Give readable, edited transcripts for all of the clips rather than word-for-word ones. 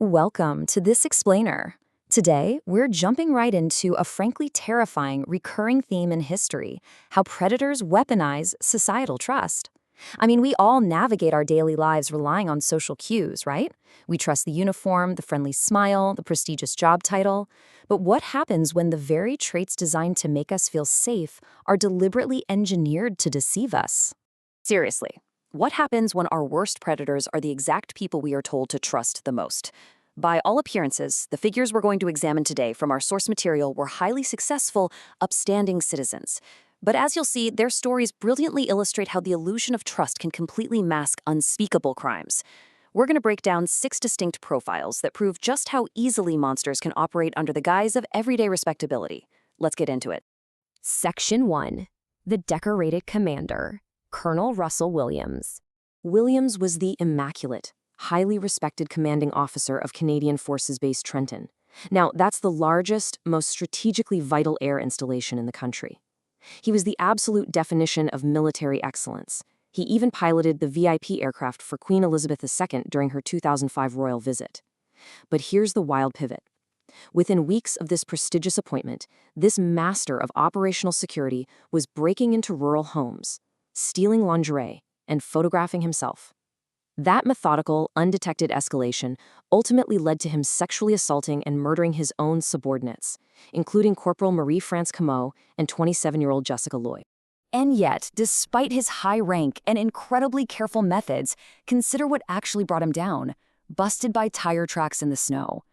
Welcome to This Explainer. Today, we're jumping right into a frankly terrifying recurring theme in history: how predators weaponize societal trust. We all navigate our daily lives relying on social cues, right? We trust the uniform, the friendly smile, the prestigious job title. But what happens when the very traits designed to make us feel safe are deliberately engineered to deceive us? Seriously, what happens when our worst predators are the exact people we are told to trust the most? By all appearances, the figures we're going to examine today from our source material were highly successful, upstanding citizens. But as you'll see, their stories brilliantly illustrate how the illusion of trust can completely mask unspeakable crimes. We're going to break down 6 distinct profiles that prove just how easily monsters can operate under the guise of everyday respectability. Let's get into it. Section 1. The Decorated Commander, Colonel Russell Williams. Williams was the immaculate, highly respected commanding officer of Canadian Forces Base Trenton. Now, that's the largest, most strategically vital air installation in the country. He was the absolute definition of military excellence. He even piloted the VIP aircraft for Queen Elizabeth II during her 2005 royal visit. But here's the wild pivot. Within weeks of this prestigious appointment, this master of operational security was breaking into rural homes, stealing lingerie, and photographing himself. That methodical, undetected escalation ultimately led to him sexually assaulting and murdering his own subordinates, including Corporal Marie-France Comeau and 27-year-old Jessica Loy. And yet, despite his high rank and incredibly careful methods, consider what actually brought him down: busted by tire tracks in the snow.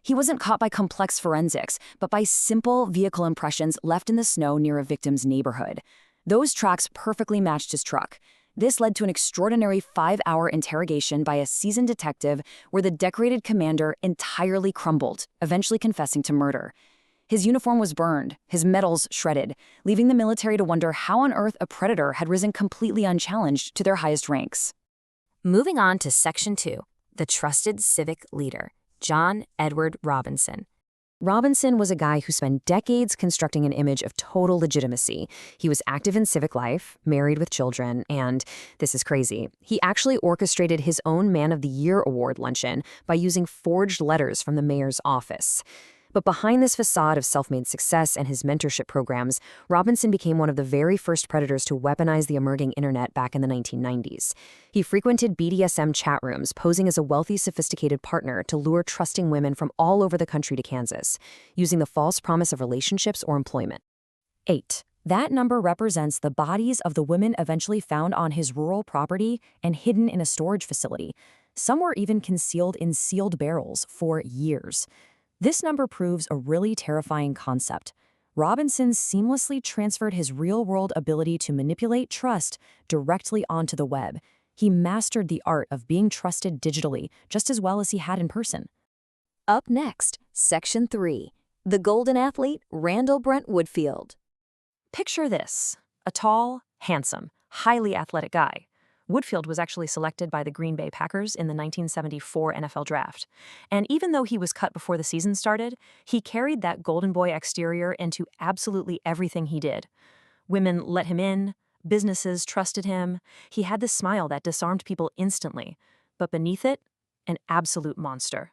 He wasn't caught by complex forensics, but by simple vehicle impressions left in the snow near a victim's neighborhood. Those tracks perfectly matched his truck. This led to an extraordinary 5-hour interrogation by a seasoned detective where the decorated commander entirely crumbled, eventually confessing to murder. His uniform was burned, his medals shredded, leaving the military to wonder how on earth a predator had risen completely unchallenged to their highest ranks. Moving on to Section 2, the Trusted Civic Leader, John Edward Robinson. Robinson was a guy who spent decades constructing an image of total legitimacy. He was active in civic life, married with children, and, this is crazy, he actually orchestrated his own Man of the Year award luncheon by using forged letters from the mayor's office. But behind this facade of self-made success and his mentorship programs, Robinson became one of the very first predators to weaponize the emerging internet back in the 1990s. He frequented BDSM chat rooms, posing as a wealthy, sophisticated partner to lure trusting women from all over the country to Kansas, using the false promise of relationships or employment. 8. That number represents the bodies of the women eventually found on his rural property and hidden in a storage facility. Some were even concealed in sealed barrels for years. This number proves a really terrifying concept. Robinson seamlessly transferred his real-world ability to manipulate trust directly onto the web. He mastered the art of being trusted digitally just as well as he had in person. Up next, Section 3, the Golden Athlete, Randall Brent Woodfield. Picture this: a tall, handsome, highly athletic guy. Woodfield was actually selected by the Green Bay Packers in the 1974 NFL Draft. And even though he was cut before the season started, he carried that golden boy exterior into absolutely everything he did. Women let him in, businesses trusted him. He had this smile that disarmed people instantly, but beneath it, an absolute monster.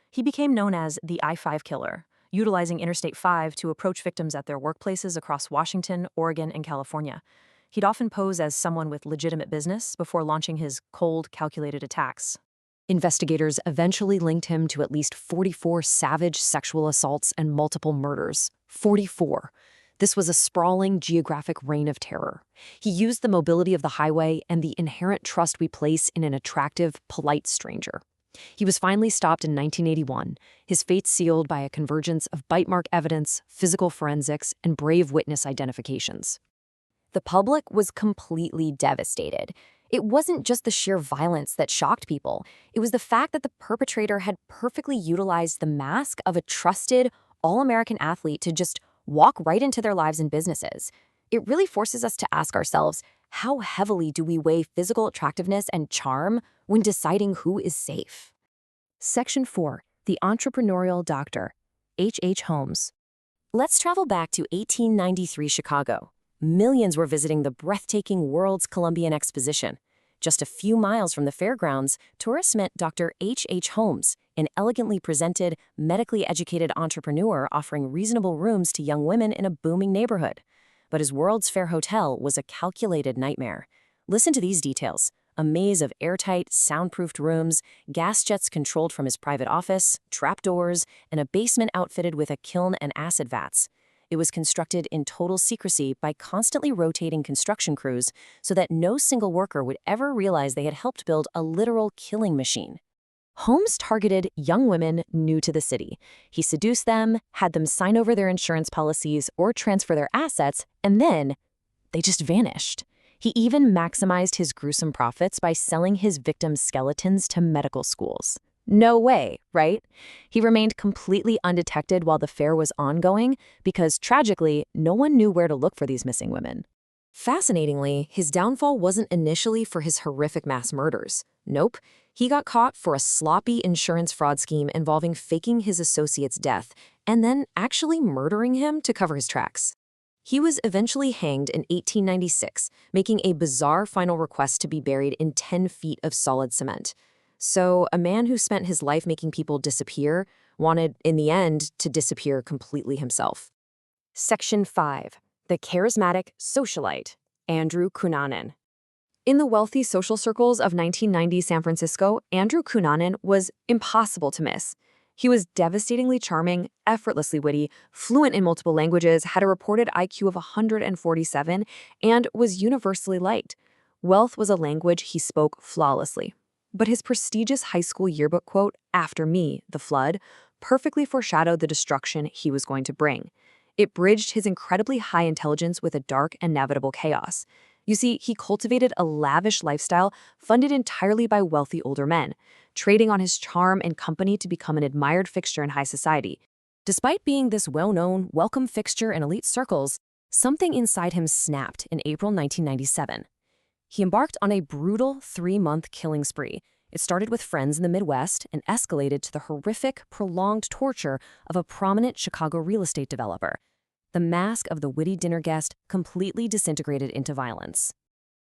He became known as the I-5 Killer, utilizing Interstate 5 to approach victims at their workplaces across Washington, Oregon, and California. He'd often pose as someone with legitimate business before launching his cold, calculated attacks. Investigators eventually linked him to at least 44 savage sexual assaults and multiple murders. 44. This was a sprawling geographic reign of terror. He used the mobility of the highway and the inherent trust we place in an attractive, polite stranger. He was finally stopped in 1981, his fate sealed by a convergence of bite mark evidence, physical forensics, and brave witness identifications. The public was completely devastated. It wasn't just the sheer violence that shocked people. It was the fact that the perpetrator had perfectly utilized the mask of a trusted, all-American athlete to just walk right into their lives and businesses. It really forces us to ask ourselves, how heavily do we weigh physical attractiveness and charm when deciding who is safe? Section 4. The Entrepreneurial Doctor, H.H. Holmes. Let's travel back to 1893 Chicago. Millions were visiting the breathtaking World's Columbian Exposition. Just a few miles from the fairgrounds, tourists met Dr. H. Holmes, an elegantly presented, medically educated entrepreneur offering reasonable rooms to young women in a booming neighborhood. But his World's Fair Hotel was a calculated nightmare. Listen to these details. A maze of airtight, soundproofed rooms, gas jets controlled from his private office, trapdoors, and a basement outfitted with a kiln and acid vats. It was constructed in total secrecy by constantly rotating construction crews so that no single worker would ever realize they had helped build a literal killing machine. Holmes targeted young women new to the city. He seduced them, had them sign over their insurance policies or transfer their assets, and then they just vanished. He even maximized his gruesome profits by selling his victims' skeletons to medical schools. No way, right? He remained completely undetected while the fair was ongoing because, tragically, no one knew where to look for these missing women. Fascinatingly, his downfall wasn't initially for his horrific mass murders. Nope, he got caught for a sloppy insurance fraud scheme involving faking his associate's death and then actually murdering him to cover his tracks. He was eventually hanged in 1896, making a bizarre final request to be buried in 10 feet of solid cement. So, a man who spent his life making people disappear wanted, in the end, to disappear completely himself. Section 5. The Charismatic Socialite, Andrew Cunanan. In the wealthy social circles of 1990 San Francisco, Andrew Cunanan was impossible to miss. He was devastatingly charming, effortlessly witty, fluent in multiple languages, had a reported IQ of 147, and was universally liked. Wealth was a language he spoke flawlessly. But his prestigious high school yearbook quote, "After me, the flood," perfectly foreshadowed the destruction he was going to bring. It bridged his incredibly high intelligence with a dark and inevitable chaos. You see, he cultivated a lavish lifestyle funded entirely by wealthy older men, trading on his charm and company to become an admired fixture in high society. Despite being this well-known, welcome fixture in elite circles, something inside him snapped in April 1997. He embarked on a brutal 3-month killing spree. It started with friends in the Midwest and escalated to the horrific, prolonged torture of a prominent Chicago real estate developer. The mask of the witty dinner guest completely disintegrated into violence.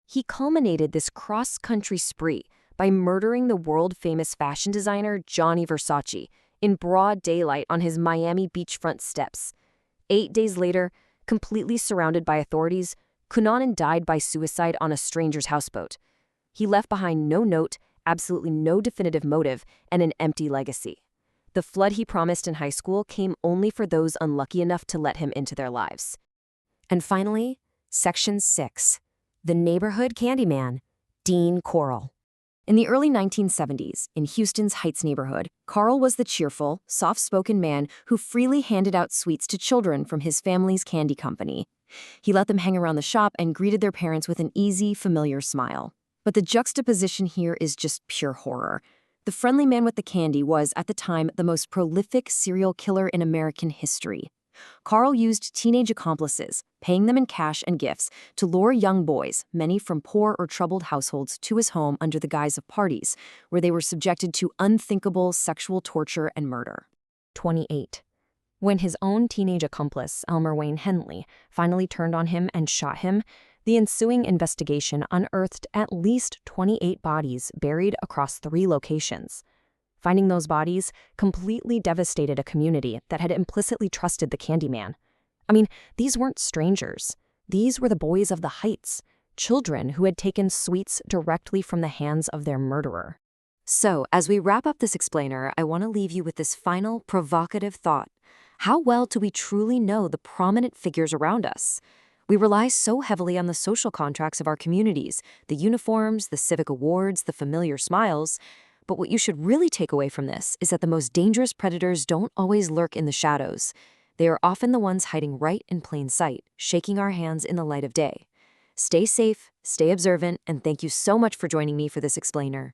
He culminated this cross-country spree by murdering the world-famous fashion designer Gianni Versace in broad daylight on his Miami beachfront steps. 8 days later, completely surrounded by authorities, Cunanan died by suicide on a stranger's houseboat. He left behind no note, absolutely no definitive motive, and an empty legacy. The flood he promised in high school came only for those unlucky enough to let him into their lives. And finally, Section 6. The Neighborhood Candyman, Dean Corll. In the early 1970s, in Houston's Heights neighborhood, Carl was the cheerful, soft-spoken man who freely handed out sweets to children from his family's candy company. He let them hang around the shop and greeted their parents with an easy, familiar smile. But the juxtaposition here is just pure horror. The friendly man with the candy was, at the time, the most prolific serial killer in American history. Carl used teenage accomplices, paying them in cash and gifts, to lure young boys, many from poor or troubled households, to his home under the guise of parties, where they were subjected to unthinkable sexual torture and murder. 28. When his own teenage accomplice, Elmer Wayne Henley, finally turned on him and shot him, the ensuing investigation unearthed at least 28 bodies buried across 3 locations. Finding those bodies completely devastated a community that had implicitly trusted the Candyman. I mean, these weren't strangers. These were the boys of the Heights, children who had taken sweets directly from the hands of their murderer. So, as we wrap up this explainer, I want to leave you with this final provocative thought. How well do we truly know the prominent figures around us? We rely so heavily on the social contracts of our communities, the uniforms, the civic awards, the familiar smiles. But what you should really take away from this is that the most dangerous predators don't always lurk in the shadows. They are often the ones hiding right in plain sight, shaking our hands in the light of day. Stay safe, stay observant, and thank you so much for joining me for this explainer.